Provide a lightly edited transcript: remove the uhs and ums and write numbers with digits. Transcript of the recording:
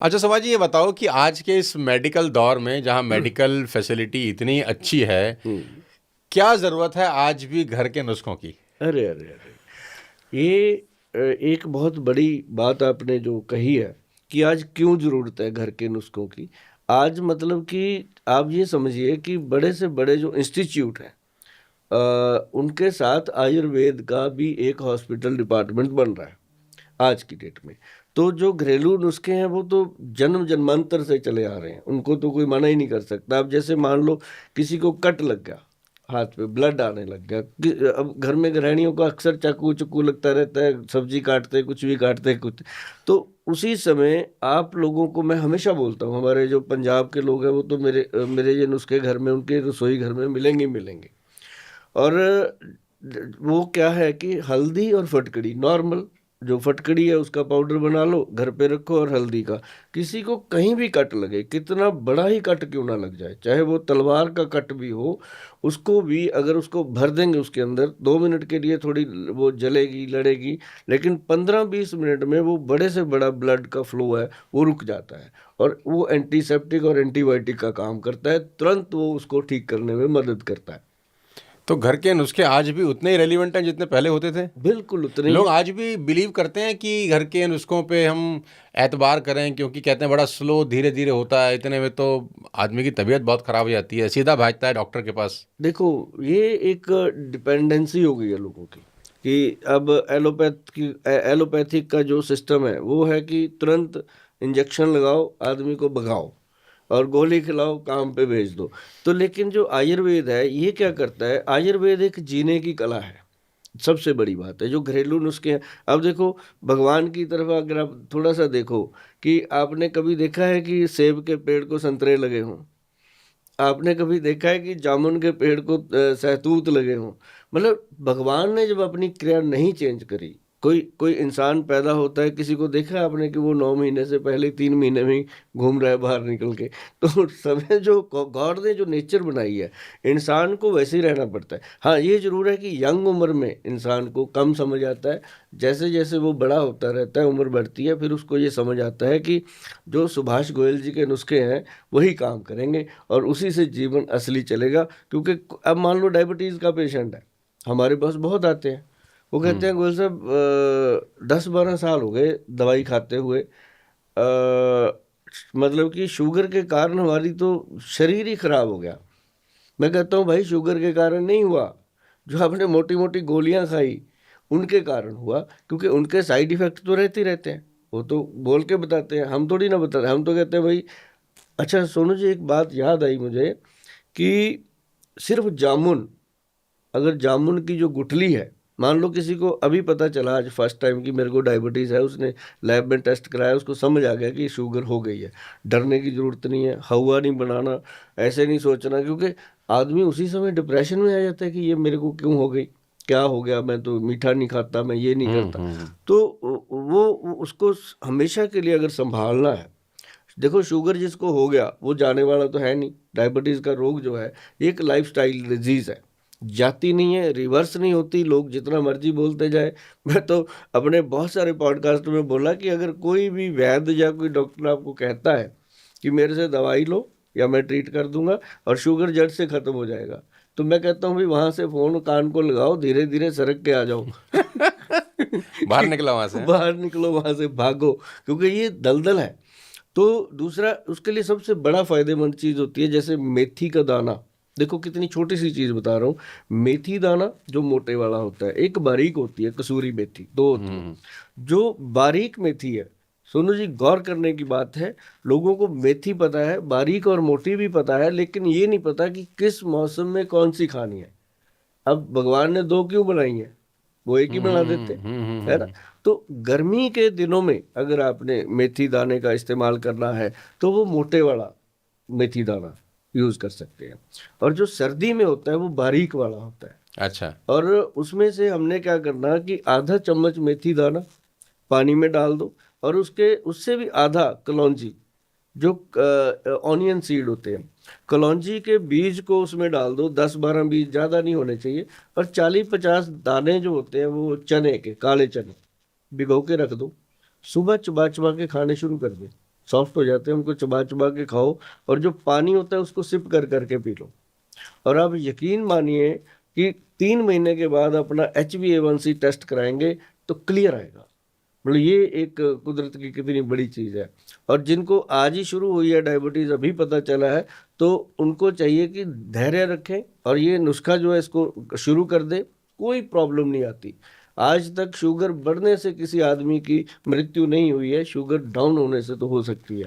अच्छा समाज जी, ये बताओ कि आज के इस मेडिकल दौर में जहाँ मेडिकल फैसिलिटी इतनी अच्छी है, हम्म। क्या ज़रूरत है आज भी घर के नुस्खों की? अरे अरे अरे, ये एक बहुत बड़ी बात आपने जो कही है कि आज क्यों जरूरत है घर के नुस्खों की। आज मतलब कि आप ये समझिए कि बड़े से बड़े जो इंस्टीट्यूट हैं, उनके साथ आयुर्वेद का भी एक हॉस्पिटल डिपार्टमेंट बन रहा है आज की डेट में। तो जो घरेलू नुस्खे हैं वो तो जन्म जन्मांतर से चले आ रहे हैं, उनको तो कोई मना ही नहीं कर सकता। अब जैसे मान लो किसी को कट लग गया, हाथ पे ब्लड आने लग गया अब घर में गृहिणियों को अक्सर चाकू चुकू लगता रहता है, सब्जी काटते कुछ भी काटते कुछ। तो उसी समय आप लोगों को मैं हमेशा बोलता हूँ, हमारे जो पंजाब के लोग हैं वो तो मेरे ये नुस्खे घर में उनके रसोई घर में मिलेंगे ही मिलेंगे। और वो क्या है कि हल्दी और फटकड़ी, नॉर्मल जो फटकड़ी है उसका पाउडर बना लो घर पे रखो, और हल्दी का। किसी को कहीं भी कट लगे, कितना बड़ा ही कट क्यों ना लग जाए, चाहे वो तलवार का कट भी हो, उसको भी अगर उसको भर देंगे उसके अंदर 2 मिनट के लिए, थोड़ी वो जलेगी लड़ेगी, लेकिन 15-20 मिनट में वो बड़े से बड़ा ब्लड का फ्लो है वो रुक जाता है। और वो एंटीसेप्टिक और एंटीबायोटिक का काम करता है, तुरंत वो उसको ठीक करने में मदद करता है। तो घर के नुस्खे आज भी उतने ही रेलिवेंट हैं जितने पहले होते थे? बिल्कुल उतने ही लोग है। आज भी बिलीव करते हैं कि घर के नुस्खों पे हम एतबार करें, क्योंकि कहते हैं बड़ा स्लो धीरे धीरे होता है, इतने में तो आदमी की तबीयत बहुत ख़राब हो जाती है, सीधा भागता है डॉक्टर के पास। देखो, ये एक डिपेंडेंसी हो गई है लोगों की कि अब एलोपैथिक का जो सिस्टम है वो है कि तुरंत इंजेक्शन लगाओ, आदमी को भगाओ, और गोली खिलाओ, काम पे भेज दो। तो लेकिन जो आयुर्वेद है ये क्या करता है, आयुर्वेद एक जीने की कला है। सबसे बड़ी बात है जो घरेलू नुस्खे हैं। अब देखो, भगवान की तरफ अगर आप थोड़ा सा देखो, कि आपने कभी देखा है कि सेब के पेड़ को संतरे लगे हों? आपने कभी देखा है कि जामुन के पेड़ को सहतूत लगे हों? मतलब भगवान ने जब अपनी क्रिया नहीं चेंज करी, कोई कोई इंसान पैदा होता है, किसी को देखा है आपने कि वो 9 महीने से पहले 3 महीने में ही घूम रहा है बाहर निकल के? तो समय जो गॉड ने जो नेचर बनाई है, इंसान को वैसे ही रहना पड़ता है। हाँ, ये जरूर है कि यंग उम्र में इंसान को कम समझ आता है, जैसे जैसे वो बड़ा होता रहता है, उम्र बढ़ती है, फिर उसको ये समझ आता है कि जो सुभाष गोयल जी के नुस्खे हैं वही काम करेंगे, और उसी से जीवन असली चलेगा। क्योंकि अब मान लो डायबिटीज़ का पेशेंट है, हमारे पास बहुत आते हैं, वो कहते हैं गोयल साहब 10-12 साल हो गए दवाई खाते हुए, मतलब कि शुगर के कारण हमारी तो शरीर ही खराब हो गया। मैं कहता हूँ भाई, शुगर के कारण नहीं हुआ, जो आपने मोटी मोटी गोलियां खाई उनके कारण हुआ, क्योंकि उनके साइड इफेक्ट तो रहते ही रहते हैं। वो तो बोल के बताते हैं, हम थोड़ी ना बताते, हम तो कहते हैं भाई। अच्छा सोनू जी, एक बात याद आई मुझे कि सिर्फ जामुन, अगर जामुन की जो गुठली है, मान लो किसी को अभी पता चला आज फर्स्ट टाइम कि मेरे को डायबिटीज़ है, उसने लैब में टेस्ट कराया, उसको समझ आ गया कि शुगर हो गई है, डरने की ज़रूरत नहीं है, हवा नहीं बनाना, ऐसे नहीं सोचना, क्योंकि आदमी उसी समय डिप्रेशन में आ जाता है कि ये मेरे को क्यों हो गई, क्या हो गया, मैं तो मीठा नहीं खाता, मैं ये नहीं करता। हम्म। तो वो उसको हमेशा के लिए अगर संभालना है, देखो शुगर जिसको हो गया वो जाने वाला तो है नहीं। डायबिटीज का रोग जो है एक लाइफस्टाइल डिजीज है, जाती नहीं है, रिवर्स नहीं होती, लोग जितना मर्जी बोलते जाए। मैं तो अपने बहुत सारे पॉडकास्ट में बोला कि अगर कोई भी वैद्य या कोई डॉक्टर आपको कहता है कि मेरे से दवाई लो या मैं ट्रीट कर दूंगा और शुगर जड़ से खत्म हो जाएगा, तो मैं कहता हूँ भाई वहां से फोन कान को लगाओ, धीरे धीरे सरक के आ जाओ। बाहर कि निकला वहां से, हैं? बाहर निकलो, वहां से भागो, क्योंकि ये दलदल है। तो दूसरा, उसके लिए सबसे बड़ा फायदेमंद चीज होती है जैसे मेथी का दाना। देखो कितनी छोटी सी चीज बता रहा हूँ। मेथी दाना जो मोटे वाला होता है, एक बारीक होती है कसूरी मेथी, दो होती है। हम्म। जो बारीक मेथी है, सोनू जी गौर करने की बात है, लोगों को मेथी पता है, बारीक और मोटी भी पता है, लेकिन ये नहीं पता कि किस मौसम में कौन सी खानी है। अब भगवान ने दो क्यों बनाई है, वो एक ही बना देते, है ना? तो गर्मी के दिनों में अगर आपने मेथी दाने का इस्तेमाल करना है तो वो मोटे वाला मेथी दाना यूज कर सकते हैं, और जो सर्दी में होता है वो बारीक वाला होता है। अच्छा। और उसमें से हमने क्या करना कि आधा चम्मच मेथी दाना पानी में डाल दो, और उसके उससे भी आधा कलौंजी, जो ऑनियन सीड होते हैं, कलौंजी के बीज को उसमें डाल दो, 10-12 बीज, ज़्यादा नहीं होने चाहिए। और 40-50 दाने जो होते हैं वो चने के, काले चने, भिगो के रख दो, सुबह चबा चबा के खाने शुरू कर दे। सॉफ्ट हो जाते हैं, उनको चबा चबा के खाओ, और जो पानी होता है उसको सिप कर करके पी लो, और आप यकीन मानिए कि 3 महीने के बाद अपना HbA1c टेस्ट कराएंगे तो क्लियर आएगा। मतलब ये एक कुदरत की कितनी बड़ी चीज़ है। और जिनको आज ही शुरू हुई है डायबिटीज़, अभी पता चला है, तो उनको चाहिए कि धैर्य रखें और ये नुस्खा जो है इसको शुरू कर दे, कोई प्रॉब्लम नहीं आती। आज तक शुगर बढ़ने से किसी आदमी की मृत्यु नहीं हुई है, शुगर डाउन होने से तो हो सकती है।